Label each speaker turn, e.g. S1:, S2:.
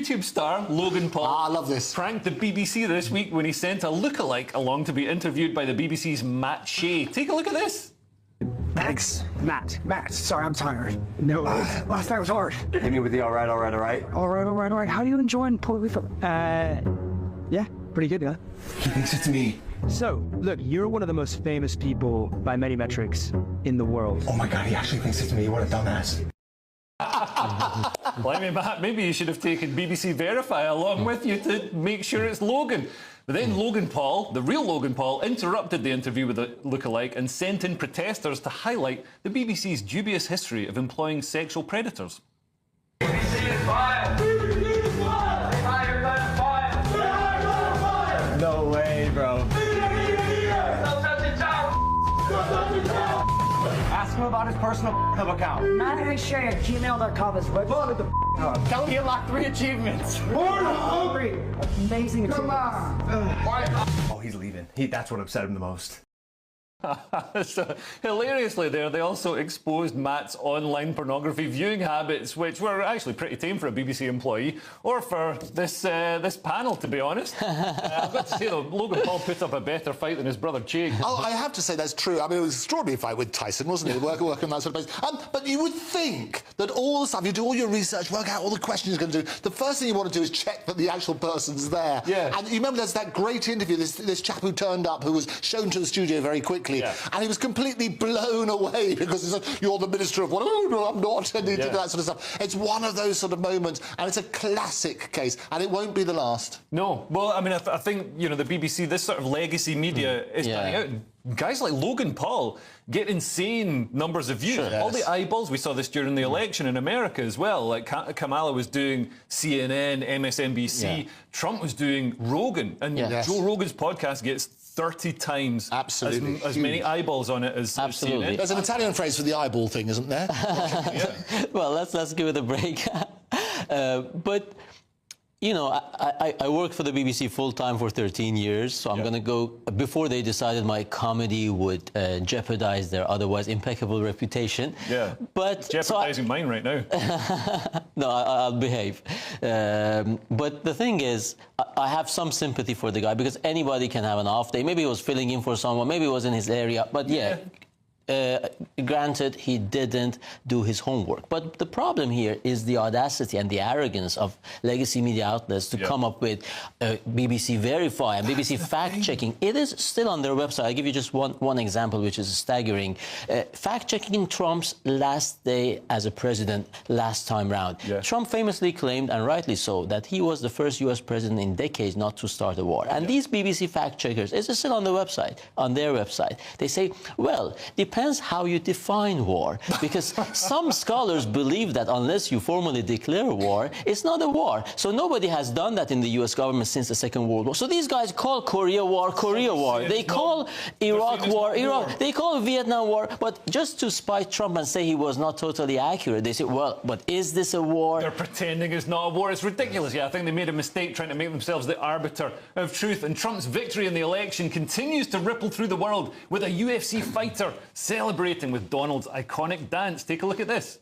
S1: YouTube star Logan Paul
S2: I love this.
S1: pranked the BBC this week when he sent a lookalike along to be interviewed by the BBC's Matt Shea. Take a look at this.
S3: Thanks. Matt. Sorry, I'm tired. No, last night was hard.
S4: Hit me with the all right.
S3: All right. How are you enjoying Puerto Rico? Yeah, pretty good, huh?
S4: He thinks it's me.
S3: So, look, you're one of the most famous people by many metrics in the world.
S4: Oh my God, he actually thinks it's me. What a dumbass.
S1: Blimey, Matt, maybe you should have taken BBC Verify along with you to make sure it's Logan. But then Logan Paul, the real Logan Paul, interrupted the interview with the lookalike and sent in protesters to highlight the BBC's dubious history of employing sexual predators.
S5: BBC is fired! BBC is fired! Fire!
S4: No way, bro.
S5: Stop touching child! Stop touching child!
S4: Ask him about his personal account.
S3: MattHShay@gmail.com is website.
S4: Tell him he unlocked 3 achievements.
S3: Amazing. Come on.
S4: Oh, he's leaving. That's what upset him the most.
S1: So, hilariously there, they also exposed Matt's online pornography viewing habits, which were actually pretty tame for a BBC employee, or for this panel, to be honest. I've got to say, though, Logan Paul put up a better fight than his brother Jake.
S2: Oh, I have to say that's true. I mean, it was an extraordinary fight with Tyson, wasn't it? Working on that sort of place. But you would think that all the stuff, you do all your research, work out all the questions you're going to do. The first thing you want to do is check that the actual person's there.
S1: Yeah.
S2: And you remember there's that great interview, this chap who turned up, who was shown to the studio very quickly, and he was completely blown away because he said, "You're the minister of what?" "Oh, no, I'm not," and he did that sort of stuff. It's one of those sort of moments, and it's a classic case, and it won't be the last.
S1: No. Well, I mean, I think, you know, the BBC, this sort of legacy media is panning out. Guys like Logan Paul get insane numbers of views. All the eyeballs, we saw this during the election in America as well. Like Kamala was doing CNN, MSNBC. Trump was doing Rogan. And Joe Rogan's podcast gets 30 times as many eyeballs on it as CNN.
S2: There's an Italian phrase for the eyeball thing, isn't there?
S6: Well, let's give it a break. But you know, I worked for the BBC full-time for 13 years, so I'm going to go, before they decided my comedy would jeopardize their otherwise impeccable reputation.
S1: Yeah,
S6: but
S1: it's jeopardizing mine right now.
S6: No, I'll behave. But the thing is, I have some sympathy for the guy, because anybody can have an off day. Maybe he was filling in for someone, maybe it was in his area, but granted, he didn't do his homework. But the problem here is the audacity and the arrogance of legacy media outlets to come up with BBC Verify and BBC fact-checking. It is still on their website. I'll give you just one example, which is staggering. Fact-checking Trump's last day as a president last time round. Trump famously claimed, and rightly so, that he was the first U.S. president in decades not to start a war. And these BBC fact-checkers, it's still on the website, on their website. They say, well, depends how you define war, because some scholars believe that unless you formally declare war, it's not a war. So nobody has done that in the U.S. government since the Second World War. So these guys call Korea War, Korea War. They call Iraq War, Iraq. They call Vietnam War. But just to spite Trump and say he was not totally accurate, they say, well, but is this a war?
S1: They're pretending it's not a war. It's ridiculous. I think they made a mistake trying to make themselves the arbiter of truth. And Trump's victory in the election continues to ripple through the world, with a UFC fighter celebrating with Donald's iconic dance. Take a look at this.